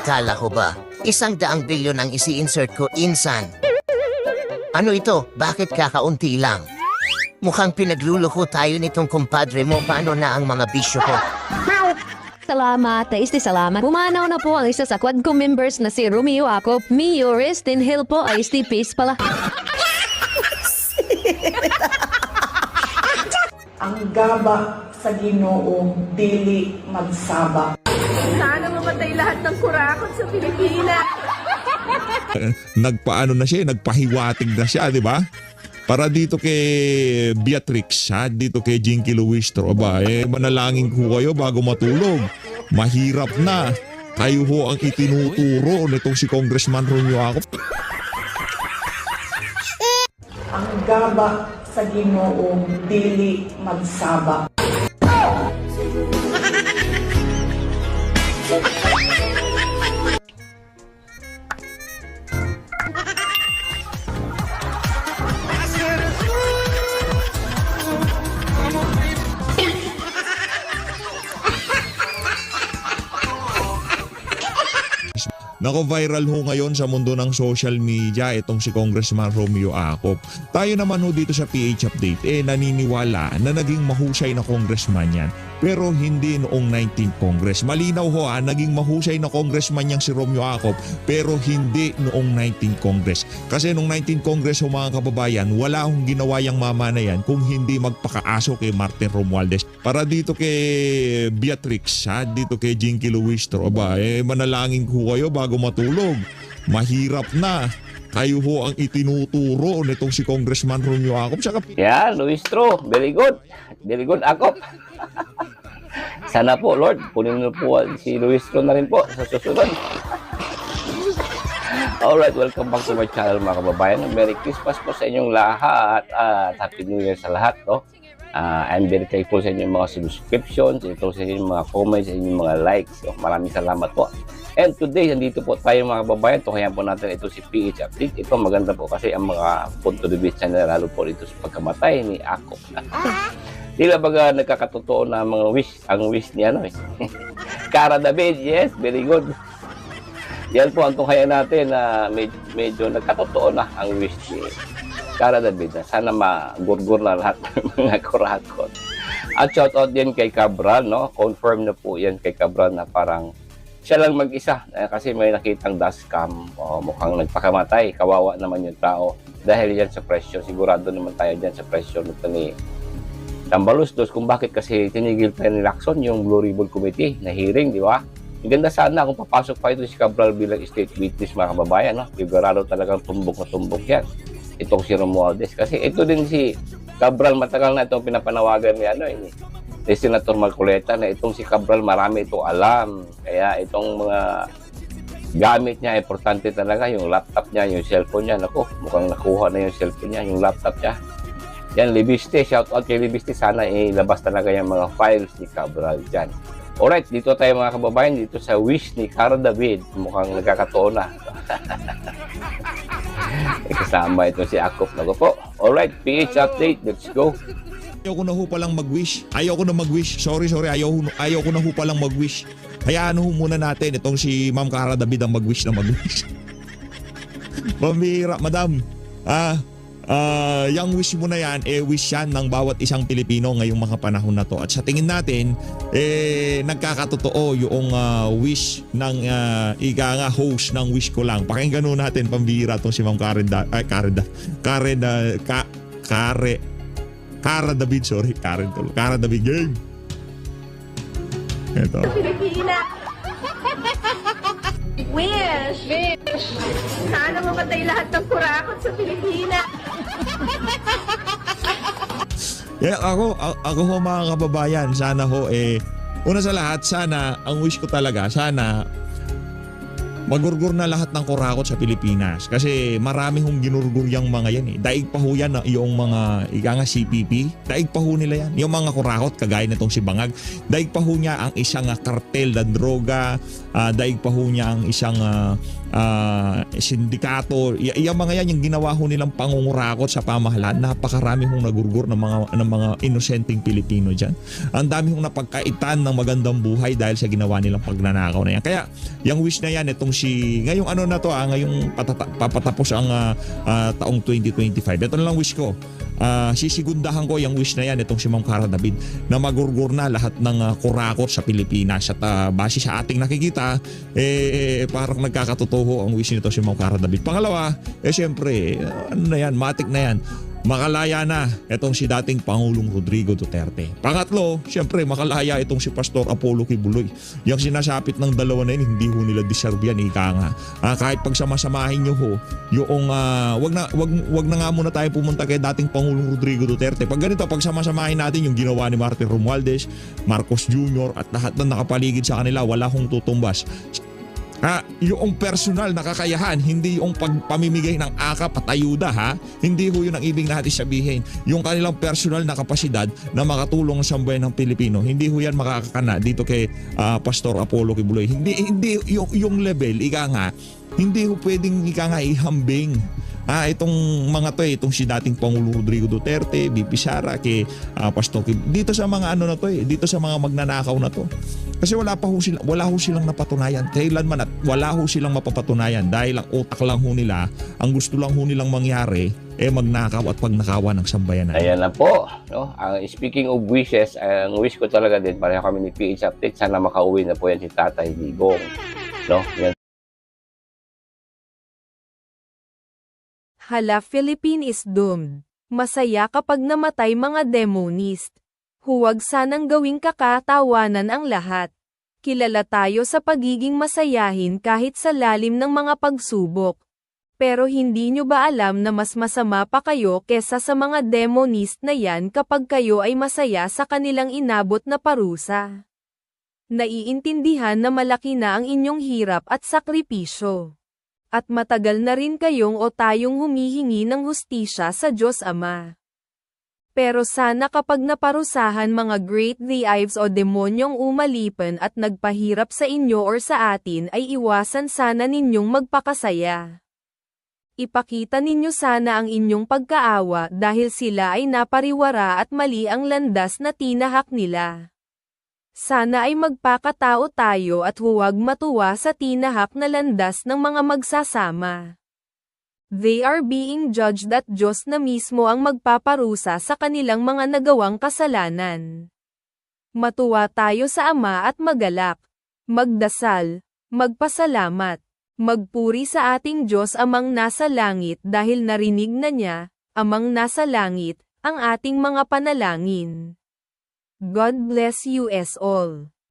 Akala ko ba, 100 bilyon ang isi-insert ko insan. Ano ito? Bakit kakaunti lang? Mukhang pinagluluko tayo nitong kumpadre mo. Paano na ang mga bisyo ko? Salamat, salamat. Pumanaw na po ang isa sa quad ko members na si Romeo Acop. Mio Restin Hill po ay Peace pala. Ang gaba sa Ginoo dili magsaba. Sana mamatay lahat ng kurakot sa Pilipinas. Nagpaano na siya, nagpahiwatig na siya, di ba? Para dito kay Beatrix, ha? Dito kay Jinky Luistro, aba, manalangin ko kayo bago matulog. Mahirap na. Kayo ho ang itinuturo nitong si Congressman Romeo Acop. Ang gaba sa Ginoo dili magsaba. Nako, viral ho ngayon sa mundo ng social media itong si Congressman Romeo Acop. Tayo naman ho dito sa PH Update naniniwala na naging mahusay na congressman yan. Pero hindi noong 19th Congress. Malinaw ho naging mahusay na congressman yang si Romeo Acop pero hindi noong 19th Congress. Kasi noong 19th Congress ho mga kababayan, wala hong ginawa yang mama na yan kung hindi magpakaaso kay Martin Romualdez. Para dito kay Beatrix, dito kay Jinky Luistro, aba, manalangin ko kayo bago matulog. Mahirap na. Kayo ho ang itinuturo nitong si Congressman Romeo Acop. Yeah, Luistro, very good. Very good, Acop. Sana po, Lord, punin niyo po si Luistro na rin po sa susunod. Alright, welcome back to my channel mga kababayan. Merry Christmas po sa inyong lahat at Happy New Year sa lahat. No? I'm very thankful sa inyong mga subscriptions, sa inyong mga comments, sa inyong mga likes. So, maraming salamat po. And today, nandito po tayo mga kababayan. Tukayan po natin ito si PH Update. Ito maganda po kasi ang mga punto de vista na lalo po dito sa pagkamatay ni Acop. Tila baga nagkakatotoo na mga wish, ang wish niya, no? Cara David, yes, very good. Yan po ang tunghayan natin na medyo nagkatotoo na ang wish ni Cara David na sana magurgur na lahat ng mga kurakot. At shoutout din kay Cabral, no? Confirm na po yan kay Cabral na parang siya lang mag-isa kasi may nakitang dashcam, mukhang nagpakamatay, kawawa naman yung tao dahil yan sa presyo. Sigurado naman tayo dyan sa presyo nito ni Tambalustos kung bakit kasi tinigil tayo ni Lacson yung Blue Ribbon Committee na hearing, di ba? Ang ganda sana kung papasok pa ito si Cabral bilang state witness mga kababayan, no? Sigurado talagang tumbok na tumbok yan itong si Romualdez kasi ito din si Cabral matagal na itong pinapanawagan ni Senator Marcoleta na itong si Cabral marami itong alam, kaya itong mga gamit niya importante talaga, yung laptop niya, yung cellphone niya. Naku, mukhang nakuha na yung cellphone niya, yung laptop niya. Yan, Libiste, shout out kay Libiste, sana ilabas talaga yung mga files ni Cabral dyan. Alright, dito tayo mga kababayan, dito sa wish ni Cara David, mukhang nagkakatoo na. Kasama ito si Acop, naku po. Alright, PH Update, let's go. Ayaw ko na ho palang mag-wish. Ayaw ko na mag-wish. Sorry. Ayaw ko na ho palang mag-wish. Hayaan ho muna natin itong si Ma'am Cara David ang mag-wish na mag-wish. Pambihira, madam. Yung wish mo na yan, wish yan ng bawat isang Pilipino ngayong mga panahon na to. At sa tingin natin, nagkakatotoo yung wish ng host ng wish ko lang. Pakinggan natin, pambihira itong si Ma'am Cara David, sorry. Cara David, game. Ito. Pilipinas. Wish. Sana mamatay lahat ng kurakot sa Pilipinas. Yeah, ako ho mga kababayan, sana ho una sa lahat, sana ang wish ko talaga, sana magurgur na lahat ng kurakot sa Pilipinas kasi marami hong ginurgur yung mga yan Daig pa ho yan yung mga CPP. Daig pa ho nila yan. Yung mga kurakot kagaya nitong si Bangag. Daig pa ho niya ang isang kartel na droga. Daig pa ho niya ang isang sindikato, yung mga yan, yung ginawa ho nilang pangungurakot sa pamahalaan, napakarami hong nagurgur ng mga inosenteng Pilipino dyan. Ang dami hong napagkaitan ng magandang buhay dahil sa ginawa nilang pagnanakaw na yan. Kaya yung wish na yan, itong ngayong ano na to, ngayong papatapos ang taong 2025. Ito na lang wish ko. Sisigundahan ko yung wish na yan, itong si Ma'am Cara David, na magurgur na lahat ng kurakot sa Pilipinas. At base sa ating nakikita, parang nagkakatotoo ang wish nito si Ma'am Cara David. Pangalawa, siyempre, ano na yan, matik na yan, makalaya na itong si dating Pangulong Rodrigo Duterte. Pangatlo, siyempre makalaya itong si Pastor Apollo Kibuloy. Yung sinasapit ng dalawa na yun, hindi ho nila deserve yan, ika nga. Kahit pagsamasamahin nyo ho, yung wag na nga muna tayo pumunta kay dating Pangulong Rodrigo Duterte. Pag ganito, pagsamasamahin natin yung ginawa ni Martin Romualdez, Marcos Jr. at lahat na nakapaligid sa kanila, wala hong tutumbas. Yung personal na kakayahan, hindi yung pagpamimigay ng akap at ayuda, ha? Hindi ho yun ang ibig natin sabihin. Yung kanilang personal na kapasidad na makatulong sa sambayan ng Pilipino, hindi ho yan makakakana dito kay Pastor Apollo Kibuloy. Hindi yung level, ika nga, hindi ho pwedeng ihambing itong mga to, itong si dating Pangulo Rodrigo Duterte, BP Sara, kay Pastor dito sa mga ano na to, dito sa mga magnanakaw na to. Kasi wala ho silang napatunayan. Kailanman at wala ho silang mapapatunayan dahil ang utak lang ho nila, ang gusto lang ho nilang mangyari, magnakaw at pagnakawan ng sambayanan. Ayan na po. No? Speaking of wishes, ang wish ko talaga din, pareho kami ni PH Update, sana makauwi na po yan si Tatay Digong. No? Yan. Hala, Philippine is doomed. Masaya kapag namatay mga demonist. Huwag sanang gawing kakatawanan ang lahat. Kilala tayo sa pagiging masayahin kahit sa lalim ng mga pagsubok. Pero hindi nyo ba alam na mas masama pa kayo kesa sa mga demonist na yan kapag kayo ay masaya sa kanilang inabot na parusa? Naiintindihan na malaki na ang inyong hirap at sakripisyo. At matagal na rin kayong o tayong humihingi ng hustisya sa Diyos Ama. Pero sana kapag naparusahan mga great thieves o demonyong umalipan at nagpahirap sa inyo or sa atin ay iwasan sana ninyong magpakasaya. Ipakita ninyo sana ang inyong pagkaawa dahil sila ay napariwara at mali ang landas na tinahak nila. Sana ay magpakatao tayo at huwag matuwa sa tinahak na landas ng mga magsasama. They are being judged at Diyos na mismo ang magpaparusa sa kanilang mga nagawang kasalanan. Matuwa tayo sa Ama at magalak, magdasal, magpasalamat, magpuri sa ating Diyos Amang nasa langit dahil narinig na niya, Amang nasa langit, ang ating mga panalangin. God bless you all.